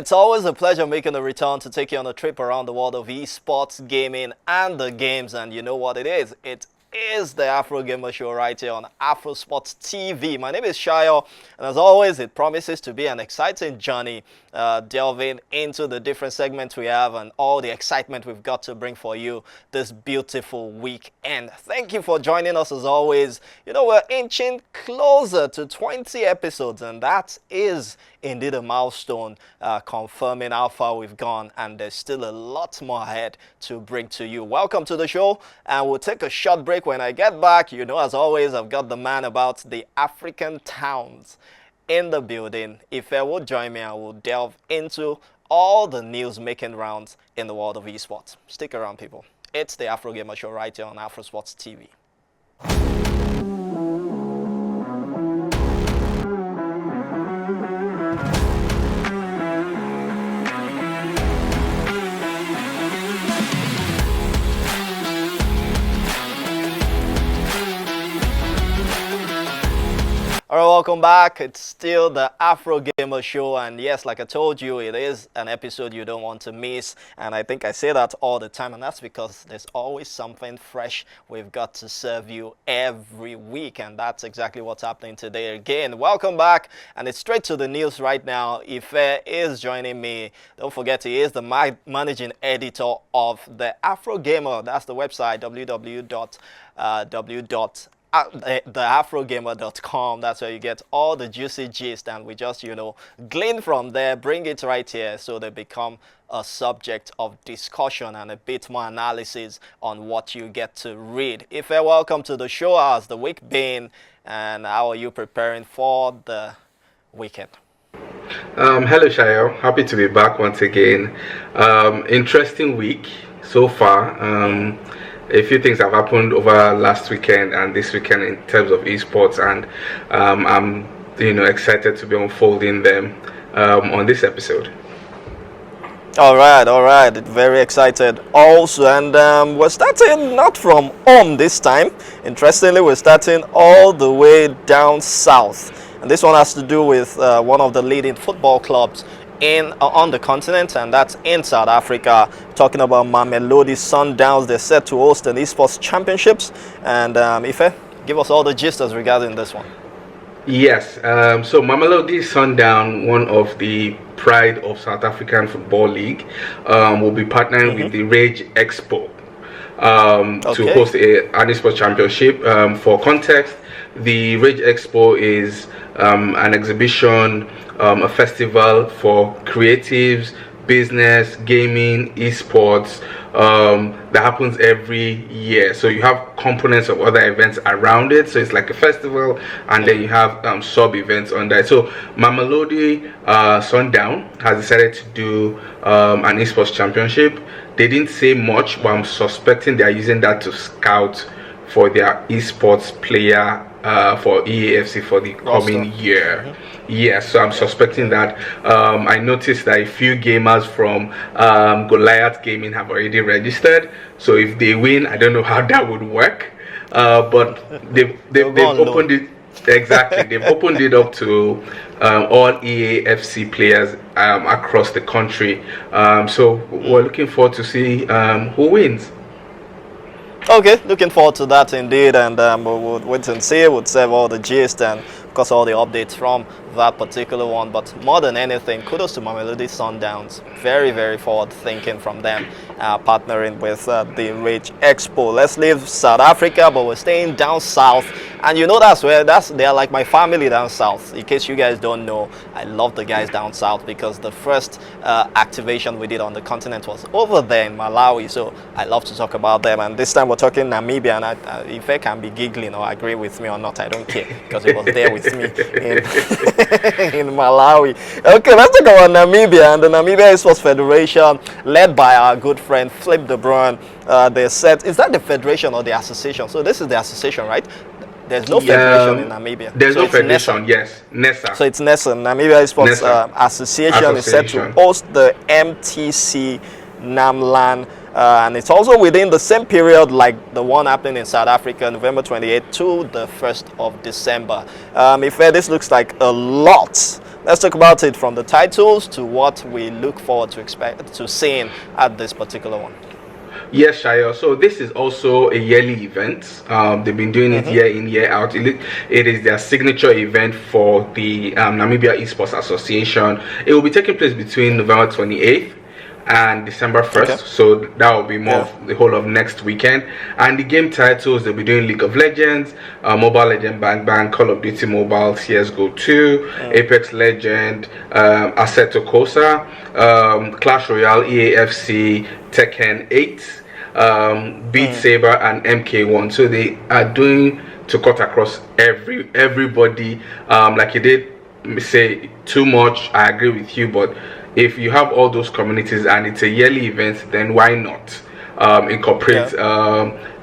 It's always a pleasure making a return to take you on a trip around the world of esports, gaming, and the games. And you know what it is? It is the Afrogamer show right here on Afro Sports TV. My name is Shayo, and as always, it promises to be an exciting journey, delving into the different segments we have and all the excitement we've got to bring for you this beautiful weekend. Thank you for joining us as always. You know, we're inching closer to 20 episodes, and that is indeed a milestone, confirming how far we've gone, and there's still a lot more ahead to bring to you. Welcome to the show, and we'll take a short break. When I get back, you know, as always, I've got the man about the African towns in the building. If I will join me, I will delve into all the news making rounds in the world of esports. Stick around, people. It's the Afrogamer show right here on Afro Sports TV. All right, welcome back. It's still the Afrogamer show, and yes, like I told you, it is an episode you don't want to miss, and I think I say that all the time, and that's because there's always something fresh we've got to serve you every week, and that's exactly what's happening today again. Welcome back, and it's straight to the news right now. Ife is joining me. Don't forget, he is the managing editor of the Afrogamer. That's the website, theafrogamer.com. That's where you get all the juicy gist, and we just, you know, glean from there, bring it right here so they become a subject of discussion and a bit more analysis on what you get to read. Ife, welcome to the show. How's the week been, and how are you preparing for the weekend? Hello Shayo, happy to be back once again. Interesting week so far. A few things have happened over last weekend and this weekend in terms of esports, and I'm excited to be unfolding them on this episode. All right, very excited also, and we're starting not from home this time. Interestingly, we're starting all the way down south, and this one has to do with one of the leading football clubs on the continent, and that's in South Africa. Talking about Mamelodi Sundowns. They're set to host an Esports Championships, and Ife, give us all the gist as regarding this one. Yes, so Mamelodi Sundowns, one of the pride of South African Football League, will be partnering with the Rage Expo to host an Esports Championship. For context, the Rage Expo is an exhibition, a festival for creatives, business, gaming, esports, that happens every year. So you have components of other events around it, so it's like a festival, and then you have sub events on that. So Mamelodi Sundown has decided to do an esports championship. They didn't say much, but I'm suspecting they are using that to scout for their esports player for EAFC for the coming year. Yes, so I'm suspecting that. I noticed that a few gamers from Goliath Gaming have already registered. So if they win, I don't know how that would work. But they've opened it. Exactly, they've opened it up to all EAFC players across the country. So we're looking forward to see who wins. Okay, looking forward to that indeed, and we'll wait and see. We'll serve all the gist and, of course, all the updates from that particular one. But more than anything, kudos to Mamelodi Sundowns. Very, very forward thinking from them, partnering with the Rage Expo. Let's leave South Africa, but we're staying down south, and you know they're like my family down south. In case you guys don't know, I love the guys down south because the first activation we did on the continent was over there in Malawi. So I love to talk about them, and this time we're talking Nambia, and if I can be giggling or agree with me or not, I don't care, because it was there with me in Malawi. Okay, let's talk about Namibia and the Namibia Esports Federation, led by our good friend Flip De Bruin. They said, is that the federation or the association? So this is the association, right? There's no federation in Namibia. There's no federation, yes. NESA. So it's NESA, Namibia Esports Association is set to host the MTC NamLan. And it's also within the same period like the one happening in South Africa, November 28th to the 1st of December. If this looks like a lot let's talk about it from the titles to what we look forward to seeing at this particular one. Yes, Shayo. So this is also a yearly event. They've been doing it year in, year out. It is their signature event for the Namibia Esports Association. It will be taking place between November 28th and December 1st. Okay. So that will be more of the whole of next weekend. And the game titles, they'll be doing League of Legends, Mobile Legend Bang Bang, Call of Duty Mobile, CSGO 2, Apex Legend, Assetto Corsa, Clash Royale, EAFC, Tekken 8, Beat Saber, and MK1. So they are doing to cut across everybody. Like you did say too much, I agree with you, but if you have all those communities and it's a yearly event, then why not incorporate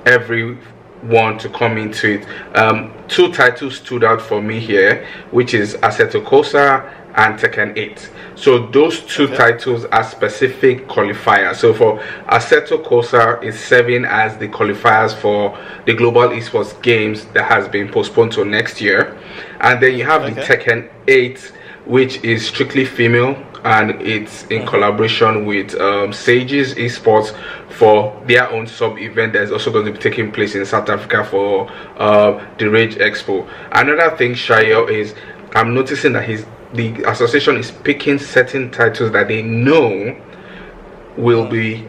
everyone to come into it? Two titles stood out for me here, which is Assetto Corsa and Tekken 8. So those two titles are specific qualifiers. So for Assetto Corsa is serving as the qualifiers for the Global Esports Games that has been postponed to next year. And then you have the Tekken 8, which is strictly female, and it's in collaboration with Sages Esports for their own sub-event that's also going to be taking place in South Africa for the Rage Expo. Another thing, Shayo, is I'm noticing that the association is picking certain titles that they know will be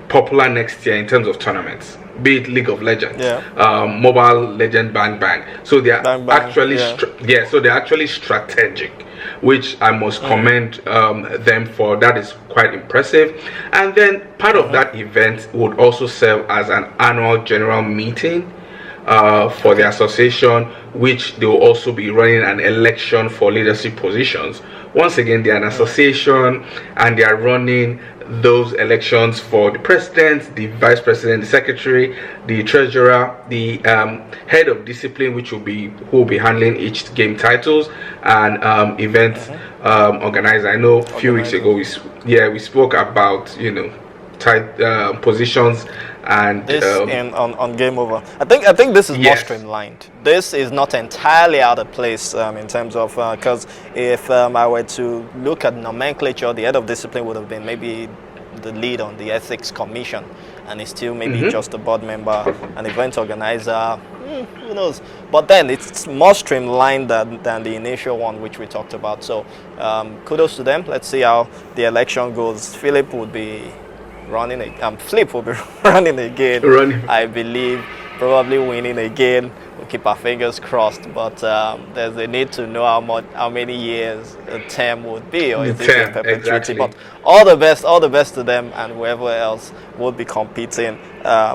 popular next year in terms of tournaments, be it League of Legends, Mobile Legend Bang Bang. So they are so they're actually strategic, which I must commend them for. That is quite impressive. And then part of that event would also serve as an annual general meeting for the association, which they will also be running an election for leadership positions. Once again, they are an association and they are running those elections for the president, the vice president, the secretary, the treasurer, the head of discipline, who will be handling each game titles, and event organizer. I know a few weeks ago we spoke about positions and this on Game Over. I think this is more streamlined. This is not entirely out of place in terms of because if I were to look at nomenclature, the head of discipline would have been maybe the lead on the ethics commission, and he's still maybe just a board member, an event organizer. Who knows? But then it's more streamlined than the initial one which we talked about. So kudos to them. Let's see how the election goes. Philip would be running Flip will be running again. I believe probably winning again. We'll keep our fingers crossed, but there's a need to know how many years a term would be, or is it a perpetuity? But all the best to them and whoever else will be competing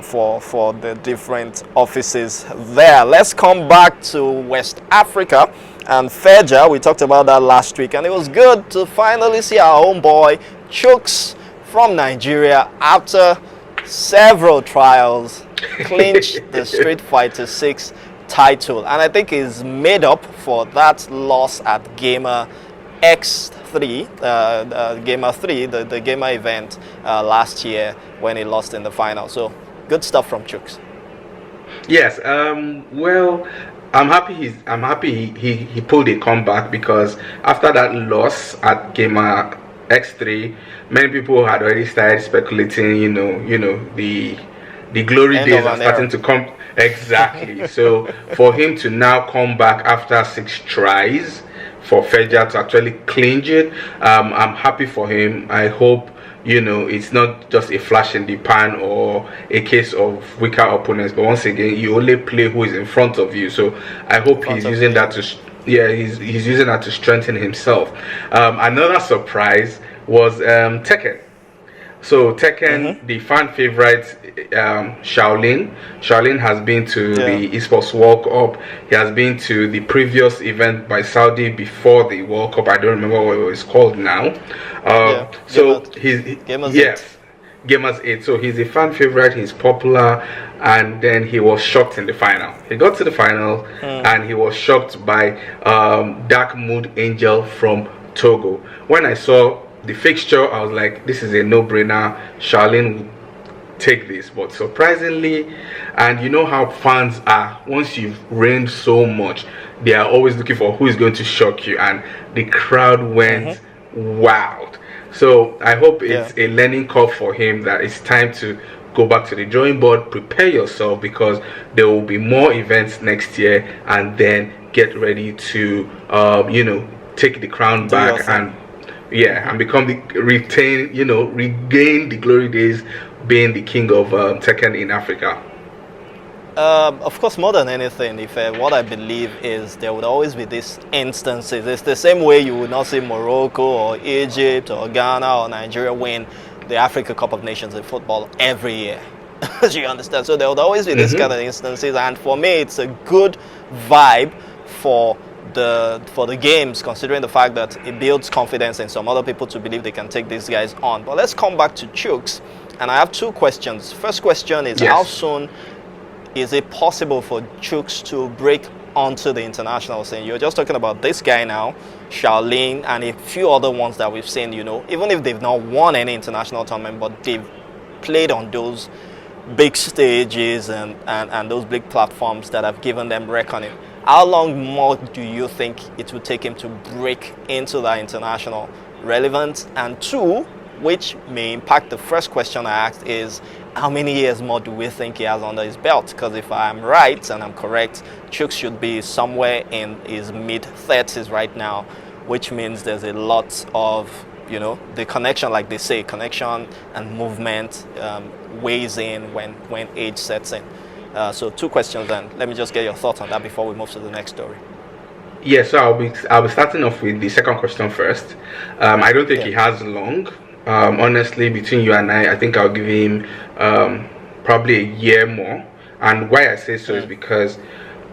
for the different offices there. Let's come back to West Africa and FEJA. We talked about that last week, and it was good to finally see our own boy Chux from Nigeria, after several trials, clinch the Street Fighter 6 title, and I think he's made up for that loss at Gamer X3, Gamer 3, the Gamer event last year when he lost in the final. So good stuff from Chux. Yes, well, I'm happy he pulled a comeback, because after that loss at Gamer X3, many people had already started speculating, the glory days are starting to come. Exactly. So for him to now come back after 6 tries for FEJA to actually clinch it, I'm happy for him. I hope it's not just a flash in the pan or a case of weaker opponents, but once again, you only play who is in front of you. So I hope he's using that to he's using that to strengthen himself. Another surprise was Tekken. So Tekken, the fan favorite, Shaoling has been to the Esports World Cup. He has been to the previous event by Saudi before the World Cup. I don't remember what it was called now. So Gamers 8. So he's a fan favorite. He's popular, and then he was shocked in the final. He got to the final, and he was shocked by DarkMood Angel from Togo. When I saw the fixture, I was like, this is a no-brainer. Shaoling will take this. But surprisingly, and you know how fans are, once you've reigned so much, they are always looking for who is going to shock you, and the crowd went wild. So I hope it's a learning curve for him, that it's time to go back to the drawing board, prepare yourself, because there will be more events next year, and then get ready to take the crown back and and become regain the glory days being the king of Tekken in Africa. Of course, more than anything, what I believe is there would always be these instances. It's the same way you would not see Morocco or Egypt or Ghana or Nigeria win the Africa Cup of Nations in football every year. You understand? So there would always be this kind of instances, and for me, it's a good vibe for the games, considering the fact that it builds confidence in some other people to believe they can take these guys on. But let's come back to Chux, and I have two questions. First question is, how soon is it possible for Chux to break onto the international scene? You're just talking about this guy now, Shaoling, and a few other ones that we've seen, even if they've not won any international tournament, but they've played on those big stages and those big platforms that have given them reckoning. How long more do you think it would take him to break into that international relevance? And two, which may impact the first question I asked, is how many years more do we think he has under his belt? Because if I'm right and I'm correct, Chux should be somewhere in his mid-30s right now, which means there's a lot of, the connection, like they say, connection and movement weighs in when age sets in. So two questions then. Let me just get your thoughts on that before we move to the next story. Yeah, so I'll be starting off with the second question first. I don't think he has long. Honestly, between you and I think I'll give him probably a year more. And why I say so is because,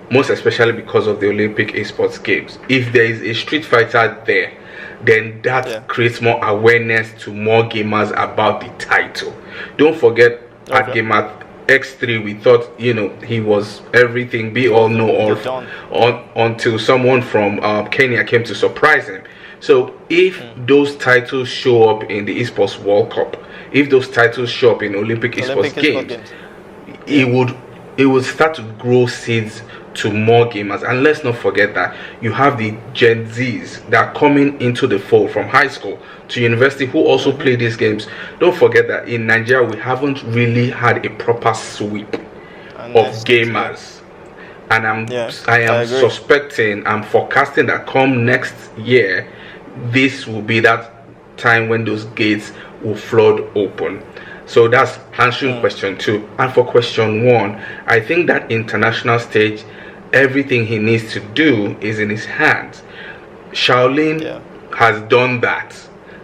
most especially because of the Olympic Esports Games. If there is a Street Fighter there, then that creates more awareness to more gamers about the title. Don't forget, at Gamer X3, we thought he was everything, be all, know all, until someone from Kenya came to surprise him. So if those titles show up in the Esports World Cup, if those titles show up in Olympic Esports Games, it would start to grow seeds to more gamers. And let's not forget that you have the Gen Zs that are coming into the fold from high school to university who also play these games. Don't forget that in Nigeria we haven't really had a proper sweep of gamers. And I am suspecting, I'm forecasting that come next year, this will be that time when those gates will flood open. So that's answering question 2. And for question 1, I think that international stage, everything he needs to do is in his hands. Shaoling has done that.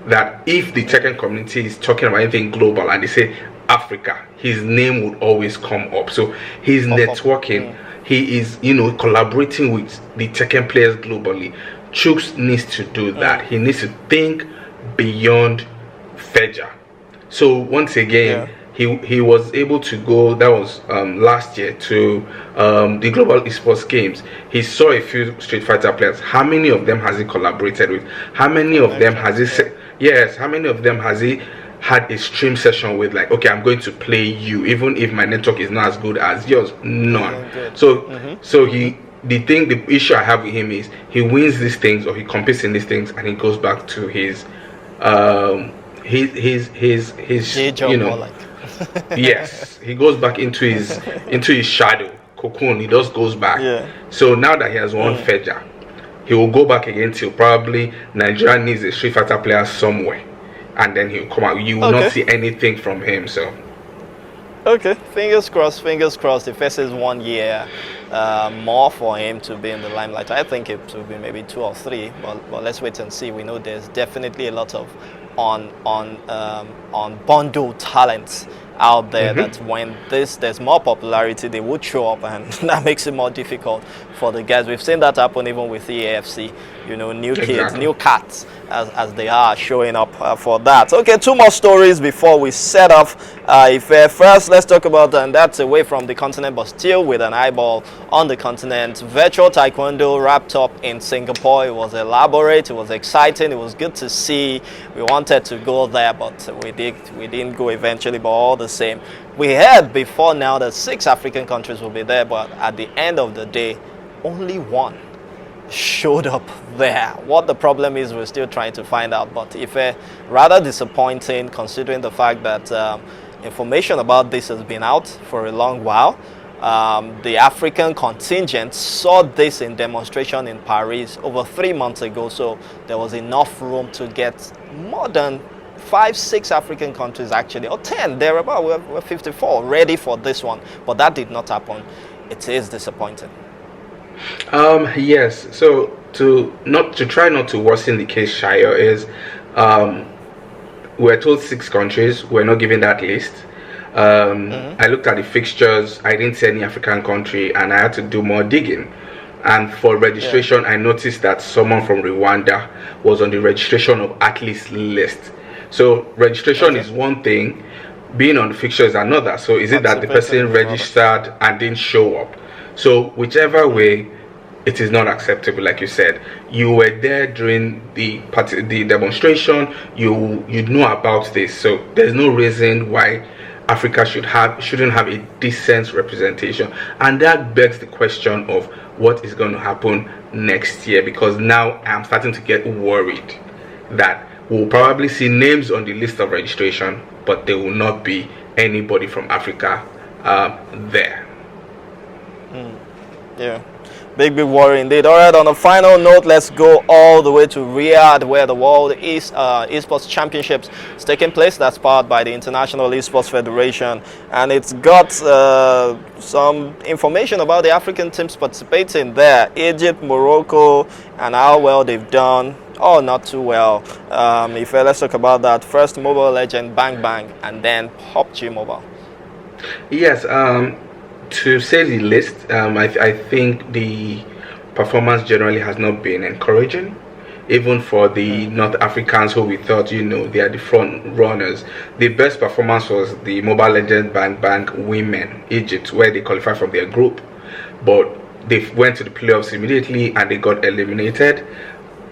That if the Tekken community is talking about anything global and they say Africa, his name would always come up. So he's networking. He is, collaborating with the Tekken players globally. Chux needs to do that. He needs to think beyond FEJA. So once again, he was able to go, that was last year, to the Global Esports Games. He saw a few Street Fighter players. How many of them has he collaborated with? How many of them has he how many of them has he had a stream session with, like, okay, I'm going to play you even if my network is not as good as yours? None. So the issue I have with him is he wins these things, or he competes in these things, and he goes back to his yes, he goes back into his shadow cocoon. He just goes back. So now that he has won FEJA, he will go back again till probably Nigeria needs a Street Fighter player somewhere, and then he'll come out. You will not see anything from him. So fingers crossed. If this is 1 year more for him to be in the limelight, I think it will be maybe 2 or 3, but let's wait and see. We know there's definitely a lot of on bundle talents out there that when there's more popularity, they would show up, and that makes it more difficult for the guys. We've seen that happen even with the EAFC, new kids, new cats as they are showing up for that. Okay, 2 more stories before we set off. First, let's talk about, and that's away from the continent but still with an eyeball on the continent, virtual Taekwondo wrapped up in Singapore. It was elaborate, it was exciting, it was good to see. We wanted to go there, but we didn't go eventually, but all the same, we heard before now that 6 African countries will be there, but at the end of the day, only 1 showed up there. What the problem is, we're still trying to find out. But rather disappointing, considering the fact that information about this has been out for a long while. The African contingent saw this in demonstration in Paris over 3 months ago, so there was enough room to get more than 5-6 African countries actually, or 10 thereabout. We're 54 ready for this one, but that did not happen. It is disappointing. Yes. So to try not to worsen the case, Shire, is we're told 6 countries. We're not given that list. I looked at the fixtures. I didn't see any African country, and I had to do more digging. And for registration, I noticed that someone from Rwanda was on the registration of athletes list. So registration is one thing, being on the fixture is another. So is it that the person registered and didn't show up? So whichever way, it is not acceptable. Like you said, you were there during the demonstration. You know about this. So there's no reason why Africa shouldn't have a decent representation. And that begs the question of what is going to happen next year, because now I'm starting to get worried that we'll probably see names on the list of registration, but there will not be anybody from Africa there. Yeah, big worry indeed. All right, on a final note, let's go all the way to Riyadh, where the World Esports Championships is taking place. That's powered by the International Esports Federation, and it's got some information about the African teams participating there. Egypt, Morocco, and how well they've done. Oh, not too well. Let's talk about that. First, Mobile Legend Bang Bang, and then PUBG Mobile. Yes, to say the least, I think the performance generally has not been encouraging, even for the North Africans who we thought, they are the front runners. The best performance was the Mobile Legends Bang Bang women, Egypt, where they qualified from their group, but they went to the playoffs immediately and they got eliminated.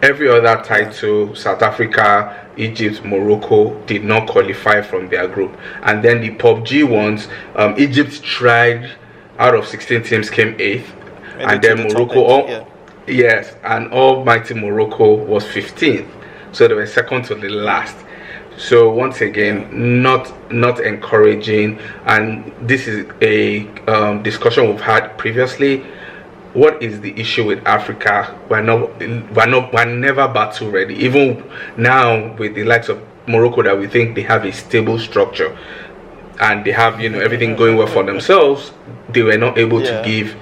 Every other title, South Africa, Egypt, Morocco, did not qualify from their group. And then the PUBG ones, Egypt tried, out of 16 teams came 8th, and then Morocco, yes, and almighty Morocco was 15th, so they were second to the last. So once again, not encouraging. And this is a discussion we've had previously. What is the issue with Africa? We're never battle ready. Even now, with the likes of Morocco, that we think they have a stable structure and they have everything going well for themselves, they were not able to give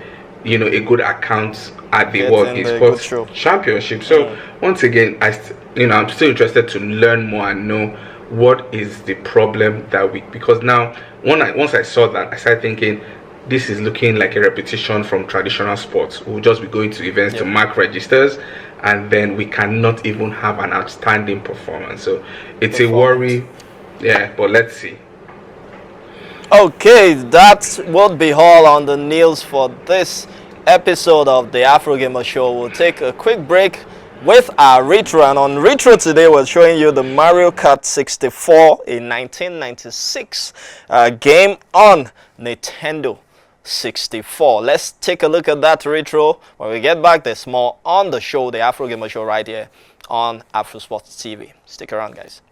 a good account at the World Esports Championship. So once again, I'm still interested to learn more and know what is the problem because now once I saw that, I started thinking, this is looking like a repetition from traditional sports. We'll just be going to events to mark registers, and then we cannot even have an outstanding performance. So it's a worry. Yeah, but let's see. Okay, that would be all on the news for this episode of the Afrogamer Show. We'll take a quick break with our retro, and on retro today we're showing you the Mario Kart 64, a 1996 game on Nintendo 64. Let's take a look at that retro. When we get back, there's more on the show, the Afrogamer Show, right here on Afro Sports TV. Stick around, guys.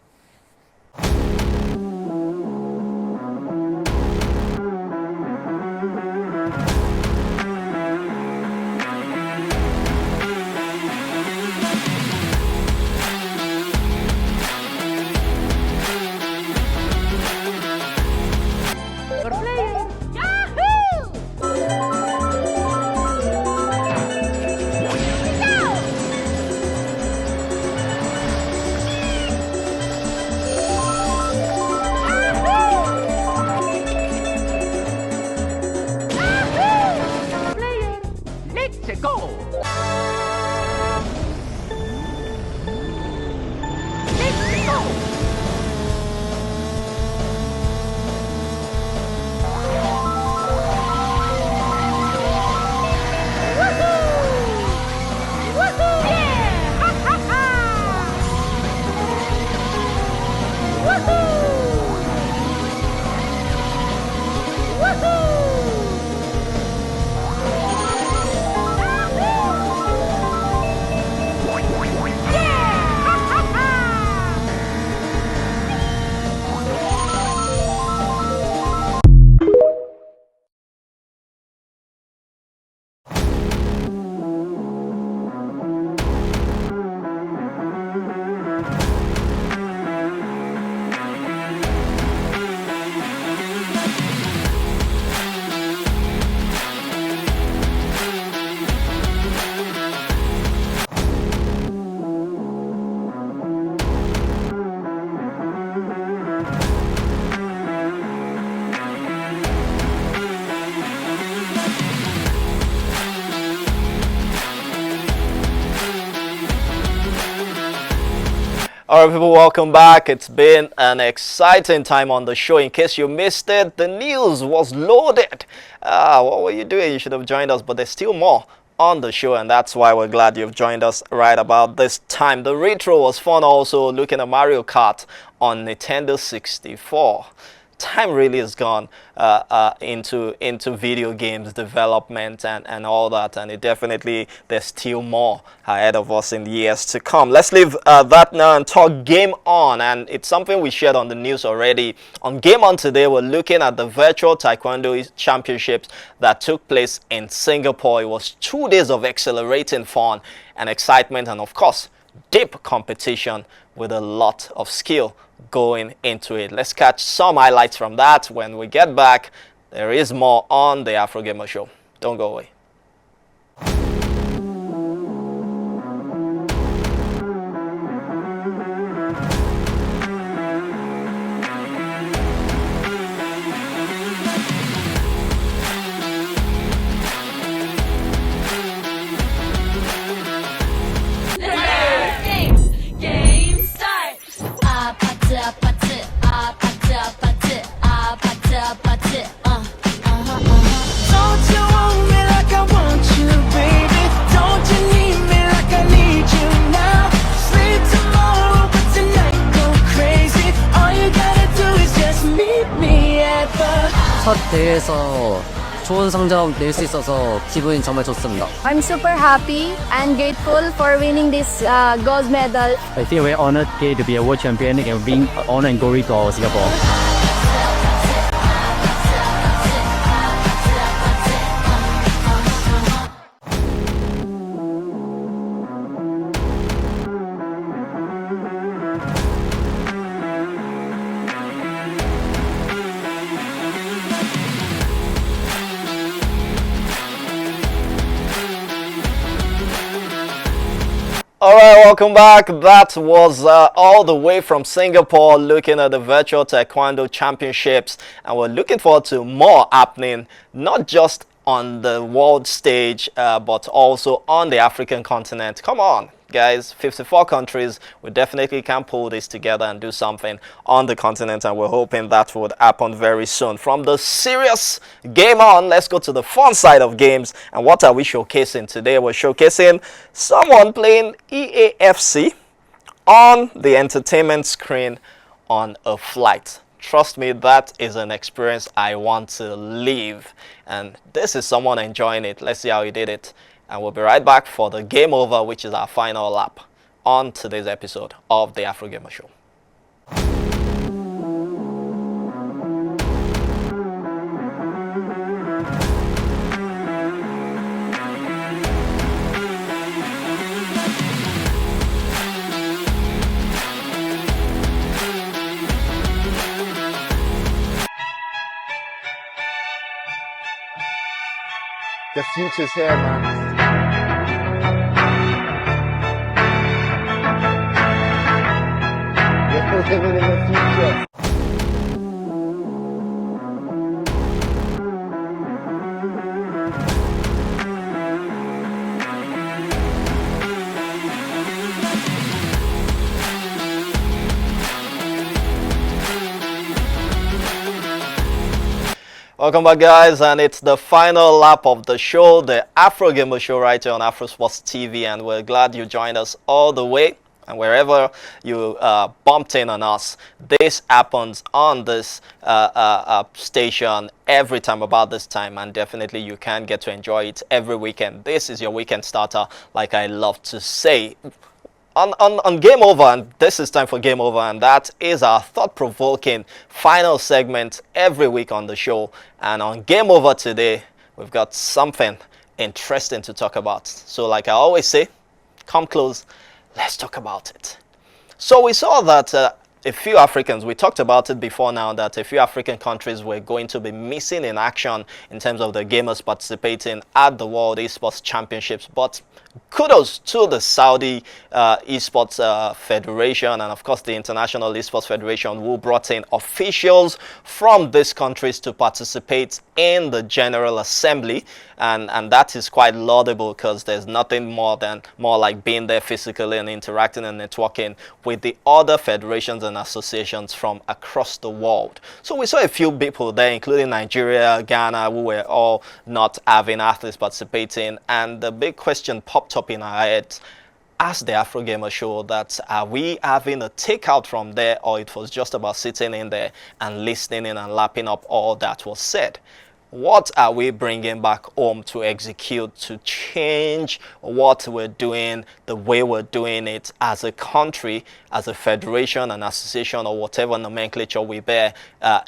All right, people, welcome back. It's been an exciting time on the show. In case you missed it, the news was loaded. What were you doing? You should have joined us, but there's still more on the show, and that's why we're glad you've joined us right about this time. The retro was fun also, looking at Mario Kart on Nintendo 64. Time really has gone into video games development and all that, and it definitely, there's still more ahead of us in the years to come. Let's leave that now and talk Game On, and it's something we shared on the news already. On Game On today, we're looking at the virtual Taekwondo championships that took place in Singapore. It was 2 days of exhilarating fun and excitement, and of course deep competition with a lot of skill going into it. Let's catch some highlights from that when we get back. There is more on the Afrogamer show. Don't go away. 첫 대회에서 좋은 성적 낼 수 있어서 기분이 정말 좋습니다. I'm super happy and grateful for winning this gold medal. I feel very honored to be a world champion and bring honor and glory to our Singapore. Alright, welcome back. That was all the way from Singapore, looking at the virtual Taekwondo championships, and we're looking forward to more happening, not just on the world stage, but also on the African continent. Come on, guys, 54 countries. We definitely can pull this together and do something on the continent, and we're hoping that would happen very soon. From the serious Game On, let's go to the fun side of games. And what are we showcasing today? We're showcasing someone playing EAFC on the entertainment screen on a flight. Trust me, that is an experience I want to live, and this is someone enjoying it. Let's see how he did it, and we'll be right back for the game over, which is our final lap on today's episode of the Afrogamer show. The future's here, man. We're living in the future. Welcome back, guys, and it's the final lap of the show, the Afrogamer show right here on Afrosports TV, and we're glad you joined us all the way. And wherever you bumped in on us, this happens on this station every time about this time, and definitely you can get to enjoy it every weekend. This is your weekend starter, like I love to say. On Game Over, and this is time for Game Over, and that is our thought-provoking final segment every week on the show. And on Game Over today, we've got something interesting to talk about. So like I always say, come close, let's talk about it. So we saw that a few Africans, we talked about it before now, that a few African countries were going to be missing in action in terms of the gamers participating at the World Esports Championships. But kudos to the Saudi Esports Federation and of course the International Esports Federation, who brought in officials from these countries to participate in the General Assembly, and that is quite laudable, because there's nothing more like being there physically and interacting and networking with the other federations and associations from across the world. So we saw a few people there, including Nigeria, Ghana, who were all not having athletes participating, and the big question popped up in our heads as the Afrogamer show, that are we having a takeout from there, or it was just about sitting in there and listening in and lapping up all that was said? What are we bringing back home to execute, to change what we're doing, the way we're doing it as a country, as a federation, an association, or whatever nomenclature we bear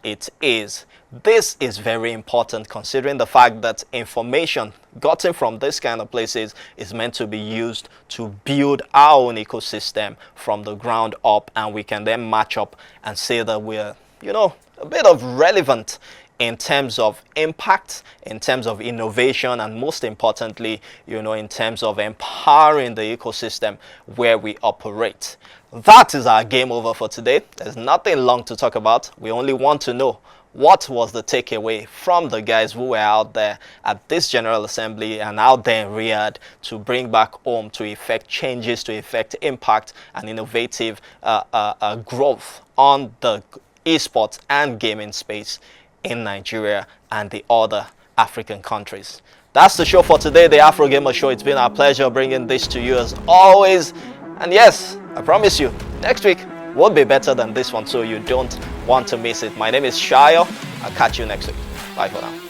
it is? This is very important, considering the fact that information gotten from this kind of places is meant to be used to build our own ecosystem from the ground up, and we can then match up and say that we're, you know, a bit of relevant in terms of impact, in terms of innovation, and most importantly, you know, in terms of empowering the ecosystem where we operate. That is our game over for today. There's nothing long to talk about. We only want to know, what was the takeaway from the guys who were out there at this General Assembly and out there in Riyadh to bring back home, to effect changes, to effect impact and innovative growth on the esports and gaming space in Nigeria and the other African countries. That's the show for today, the Afrogamer Show. It's been our pleasure bringing this to you as always. And yes, I promise you, next week will be better than this one, so you don't want to miss it. My name is Shayo. I'll catch you next week. Bye for now.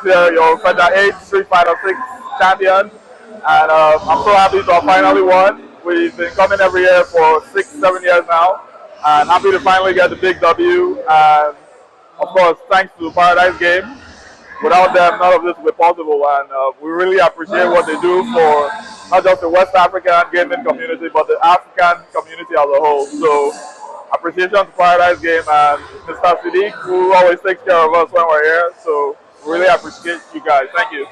Your FEJA 8 Street Fighter 6 champion, and I'm so happy to have finally won. We've been coming every year for 6-7 years now, and happy to finally get the big W. And of course, thanks to Paradise Game. Without them, none of this would be possible, and we really appreciate what they do for not just the West African gaming community, but the African community as a whole. So appreciation to Paradise Game and Mr. Siddiq, who always takes care of us when we're here. So really appreciate you guys. Thank you.